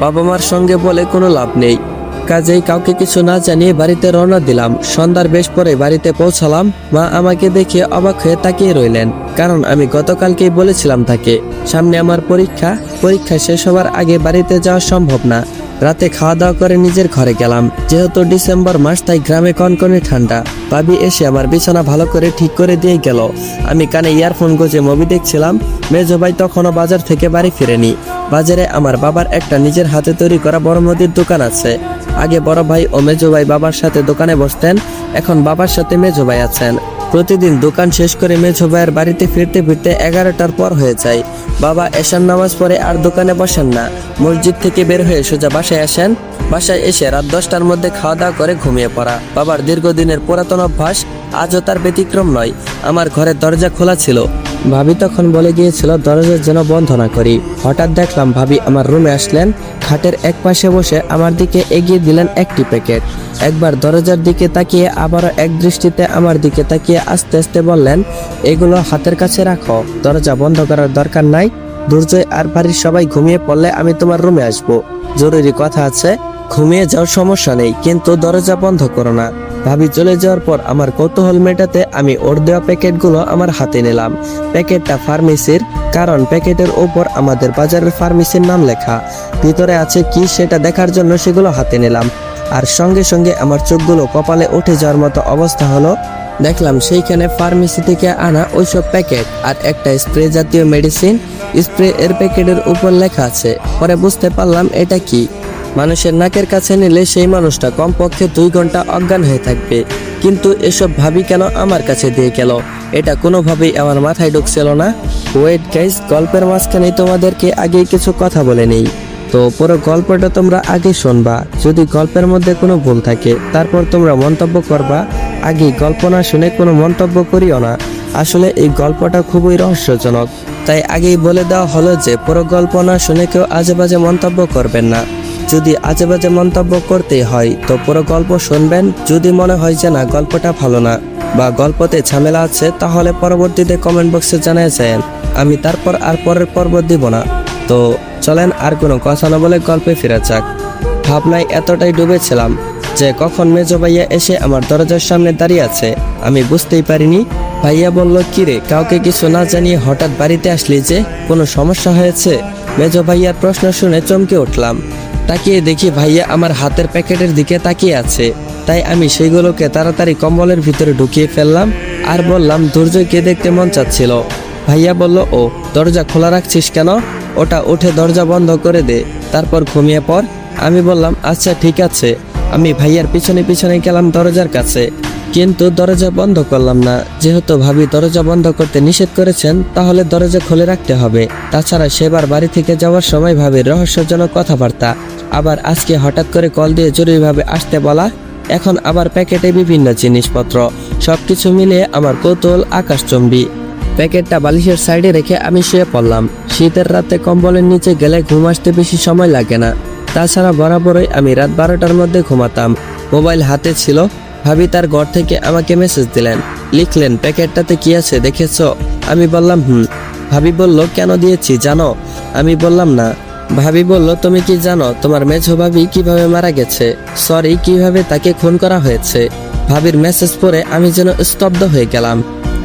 বাবা মার সঙ্গে বলে কোনো লাভ নেই, কাজেই কাউকে কিছু না জানিয়ে বাড়িতে রওনা দিলাম। সন্ধ্যার বেশ পরে বাড়িতে পৌঁছালাম। মা আমাকে দেখে অবাক হয়ে তাকিয়ে রইলেন, কারণ আমি গতকালকেই বলেছিলাম তাকে সামনে আমার পরীক্ষা শেষ হবার আগে বাড়িতে যাওয়া সম্ভব না। রাতে খাওয়া দাওয়া করে নিজের ঘরে গেলাম। যেহেতু ডিসেম্বর মাস, তাই গ্রামে কনকনে ঠান্ডা। ভাবি এসে আমার বিছানা ভালো করে ঠিক করে দিয়ে গেল। আমি কানে ইয়ারফোন গুঁজে মুভি দেখছিলাম। মেজো ভাই তখনও বাজার থেকে বাড়ি ফিরেনি। বাজারে আমার বাবার একটা নিজের হাতে তৈরি করা বড় মুদির দোকান আছে। আগে বড় ভাই ও মেজো ভাই বাবার সাথে দোকানে বসতেন, এখন বাবার সাথে মেজো ভাই আছেন। প্রতিদিন দোকান শেষ করে মেজো ভাইয়ের বাড়িতে ফিরতে ফিরতে 11টার পর হয়ে যায়। বাবা এশার নামাজ পড়ে আর দোকানে বসেন না, মসজিদ থেকে বের হয়ে সোজা বাসায় আসেন। বাসায় এসে রাত 10টার মধ্যে খাওয়া দাওয়া করে ঘুমিয়ে পড়া বাবার দীর্ঘদিনের পুরাতন অভ্যাস, আজও তার ব্যতিক্রম নয়। আমার ঘরের দরজা খোলা ছিল। ভাবি তখন বলে গিয়েছিল দরজা যেন বন্ধ না করি। হঠাৎ দেখলাম ভাবি আমার রুমে আসলেন, খাটের এক পাশে বসে আমার দিকে এগিয়ে দিলেন একটি প্যাকেট। একবার দরজার দিকে তাকিয়ে আবারও এক দৃষ্টিতে আমার দিকে তাকিয়ে আস্তে আস্তে বললেন, এগুলো হাতের কাছে রাখো, দরজা বন্ধ করার দরকার নাই। দুর্জয় আর বাড়ির সবাই ঘুমিয়ে পড়লে আমি তোমার রুমে আসবো, জরুরি কথা আছে। ঘুমিয়ে যাওয়ার সমস্যা নেই, কিন্তু দরজা বন্ধ করো না। ভাবি চলে যাওয়ার পর আমার কৌতূহল মেটাতে আমি ওর দেওয়া প্যাকেটগুলো আমার হাতে নিলাম। প্যাকেটটা ফার্মেসির, কারণ প্যাকেটের ওপর আমাদের বাজারের ফার্মেসির নাম লেখা। ভিতরে আছে কি সেটা দেখার জন্য সেগুলো হাতে নিলাম। আর সঙ্গে সঙ্গে আমার চোখগুলো কপালে উঠে যাওয়ার মতো অবস্থা হলো। দেখলাম সেইখানে ফার্মেসি থেকে আনা ওইসব প্যাকেট আর একটা স্প্রে জাতীয় মেডিসিন। স্প্রে এর প্যাকেটের উপর লেখা আছে। পরে বুঝতে পারলাম এটা কি। মানুষের নাকের কাছে নিলে সেই মানুষটা কমপক্ষে 2 ঘন্টা অজ্ঞান হয়ে থাকবে, কিন্তু এসব ভাবি কেন আমার কাছে দিয়ে গেল, এটা কোনোভাবেই আমার মাথায় ঢুকছিল না। ওয়েট গাইস, গল্পের মাঝখানে তোমাদেরকে আগেই কিছু কথা বলে নেই, তো পুরো গল্পটা তোমরা আগে শুনবা। যদি গল্পের মধ্যে কোনো ভুল থাকে তারপর তোমরা মন্তব্য করবা। আগে গল্প না শুনে কোনো মন্তব্য করিও না। আসলে এই গল্পটা খুবই রহস্যজনক, তাই আগেই বলে দেওয়া হলো যে পুরো গল্প না শুনে কেউ আজে বাজে মন্তব্য করবেন না। যদি আজে বাজে মন্তব্য করতেই হয় তো পুরো গল্প শুনবেন। যদি মনে হয় যে না গল্পটা ভালো না বা গল্পতে ঝামেলা আছে, তাহলে পরবর্তীতে কমেন্ট বক্সে জানিয়ে যান, আমি তারপর আর পরের পর্ব দিব না। তো চলেন আর কোনো কথা না বলে গল্পে ফিরে যাক। ভাবনায় এতটাই ডুবেছিলাম যে কখন মেজো ভাইয়া এসে আমার দরজার সামনে দাঁড়িয়ে আছে আমি বুঝতেই পারিনি। ভাইয়া বলল, কিরে কাউকে কিছু না জানিয়ে হঠাৎ বাড়িতে আসলি যে, কোনো সমস্যা হয়েছে? মেজো ভাইয়ার প্রশ্ন শুনে চমকে উঠলাম। তাকিয়ে দেখি ভাইয়া আমার হাতের প্যাকেটের দিকে তাকিয়ে আছে, তাই আমি সেইগুলোকে তাড়াতাড়ি কম্বলের ভিতরে ঢুকিয়ে ফেললাম আর বললাম, দুর্জয়কে দেখতে মন চাচ্ছিল। ভাইয়া বলল, ও দরজা খোলা রাখছিস কেন? ওটা উঠে দরজা বন্ধ করে দে, তারপর ঘুমিয়ে পড়। আমি বললাম, আচ্ছা ঠিক আছে। আমি ভাইয়ার পিছনে পিছনে গেলাম দরজার কাছে, কিন্তু দরজা বন্ধ করলাম না। যেহেতু ভাবি দরজা বন্ধ করতে নিষেধ করেছেন, তাহলে দরজা খুলে রাখতে হবে। তাছাড়া সেবার বাড়ি থেকে যাওয়ার সময় ভাবির রহস্যজনক কথাবার্তা, আবার আজকে হঠাৎ করে কল দিয়ে জরুরিভাবে আসতে বলা, এখন আবার প্যাকেটে বিভিন্ন জিনিসপত্র, সবকিছু মিলিয়ে আমার কৌতূহল আকাশচুম্বী। প্যাকেটটা বালিশের সাইডে রেখে আমি শুয়ে পড়লাম। শীতের রাতে কম্বলের নিচে গেলে ঘুম আসতে বেশি সময় লাগে না। তাছাড়া বরাবরই আমি রাত 12টার মধ্যে ঘুমাতাম। মোবাইল হাতে ছিল। ভাবি তার ঘর থেকে আমাকে মেসেজ দিলেন, লিখলেন, প্যাকেটটাতে কি আছে দেখেছো? আমি বললাম হুম। ভাবি বলল, কেন দিয়েছি জানো? আমি বললাম না। ভাবি বলল, তুমি কি জানো তোমার মেঝো ভাবি কিভাবে মারা গেছে? সরি, কিভাবে তাকে খুন করা হয়েছে? ভাবির মেসেজ পড়ে আমি যেন স্তব্ধ হয়ে গেলাম।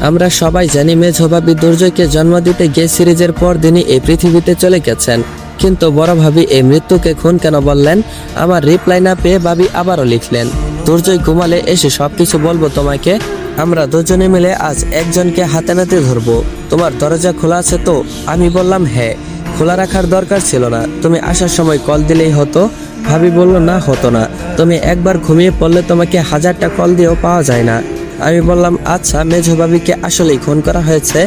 আমরা সবাই জানি মেঝো ভাবি দুর্জয়কে জন্ম দিতে গিয়ে সিরিজের পর দিনই এই পৃথিবীতে চলে গেছেন, কিন্তু বড় ভাবি এই মৃত্যুকে খুন কেন বললেন? আমার রিপ্লাই না পেয়ে ভাবি আবারও লিখলেন, দুর্জয় ঘুমালে এসে সবকিছু বলবো তোমাকে। আমরা দুজনে মিলে আজ একজনকে হাতে নাতে ধরবো। তোমার দরজা খোলা আছে তো? আমি বললাম হ্যাঁ। খোলা রাখার দরকার ছিল না, তুমি আসার সময় কল দিলেই হতো। ভাবি বলল, না হতো না, তুমি একবার ঘুমিয়ে পড়লে তোমাকে 1000টা কল দিয়েও পাওয়া যায় না। আমি বললাম, আচ্ছা মেঝো ভাবিকে আসলেই খুন করা হয়েছে?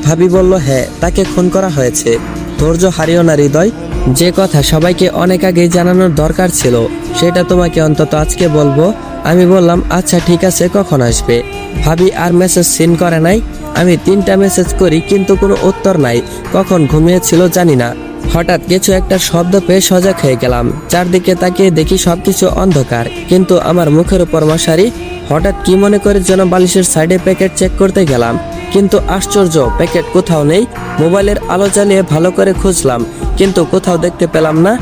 ভাবি বলল, হ্যাঁ তাকে খুন করা হয়েছে। ধৈর্য হারিও না হৃদয়, যে কথা সবাইকে অনেক আগেই জানানোর দরকার ছিল সেটা তোমাকে অন্তত আজকে বলবো। আমি বললাম, আচ্ছা ঠিক আছে, কখন আসবে? ভাবি আর মেসেজ সিন করে নাই। আমি 3টা মেসেজ করি কিন্তু কোনো উত্তর নাই। কখন ঘুমিয়েছিল জানি না। হঠাৎ কিছু একটা শব্দ পেয়ে সজাগ হয়ে গেলাম। চারদিকে তাকিয়ে দেখি সবকিছু অন্ধকার, কিন্তু আমার মুখের উপর মশারি। হঠাৎ কি মনে করে যেন বালিশের সাইডে প্যাকেট চেক করতে গেলাম, কিন্তু আশ্চর্য, প্যাকেট কোথাও নেই। মোবাইলের আলো জ্বালিয়ে ভালো করে খুঁজলাম, কিন্তু কোথাও দেখতে পেলাম না।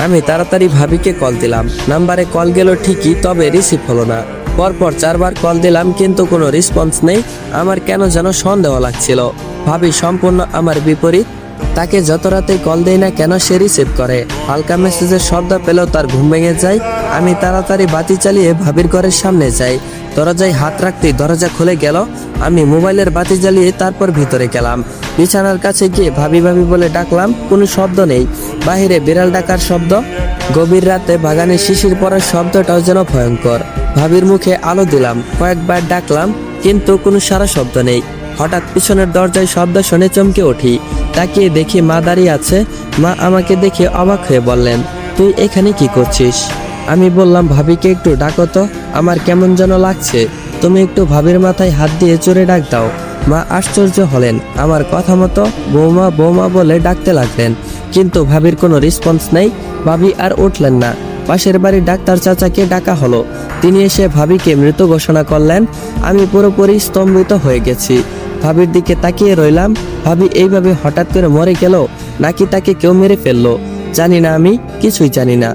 আমি তাড়াতাড়ি ভাবিকে কল দিলাম। নাম্বারে কল গেল ঠিকই, তবে রিসিভ হলো না। পরপর 4বার কল দিলাম কিন্তু কোনো রেসপন্স নেই। আমার কেন যেন সন্দেহ লাগছিল। ভাবি সম্পূর্ণ আমার বিপরীত। তাকে যত রাতেই কল দেই না কেন সে রিসিভ করে। হালকা মেসেজের শব্দ পেলেও তার ঘুম ভেঙে যায়। আমি তাড়াতাড়ি বাতি চালিয়ে ভাবির ঘরের সামনে যাই। দরজায় হাত রাখতেই দরজা খুলে গেল। আমি মোবাইলের বাতি জ্বালিয়ে তারপর ভিতরে গেলাম। বিছানার কাছে গিয়ে ভাবি ভাবি বলে ডাকলাম, কোনো শব্দ নেই। বাহিরে বিড়াল ডাকার শব্দ, গভীর রাতে বাগানে শিশির পড়ার শব্দটাও যেন ভয়ঙ্কর। ভাবির মুখে আলো দিলাম, কয়েকবার ডাকলাম কিন্তু কোনো সারা শব্দ নেই। হঠাৎ পিছনের দরজায় শব্দ শুনে চমকে উঠি। তাকিয়ে দেখি মা দাঁড়িয়ে আছে। মা আমাকে দেখে অবাক হয়ে বললেন, তুই এখানে কি করছিস? আমি বললাম, ভাবিকে একটু ডাকো তো, আমার কেমন যেন লাগছে। তুমি একটু ভাবির মাথায় হাত দিয়ে জোরে ডাক দাও। মা আশ্চর্য হলেন। আমার কথা মতো বৌমা বৌমা বলে ডাকতে লাগলেন, কিন্তু ভাবির কোনো রেসপন্স নেই। ভাবি আর উঠলেন না। পাশের বাড়ির ডাক্তার চাচাকে ডাকা হলো। তিনি এসে ভাবিকে মৃত ঘোষণা করলেন। আমি পুরোপুরি স্তম্ভিত হয়ে গেছি। ভাবির দিকে তাকিয়ে রইলাম। ভাবি এইভাবে হঠাৎ করে মরে গেল, নাকি তাকে কেউ মেরে ফেললো? জানি না, আমি কিছুই জানি না।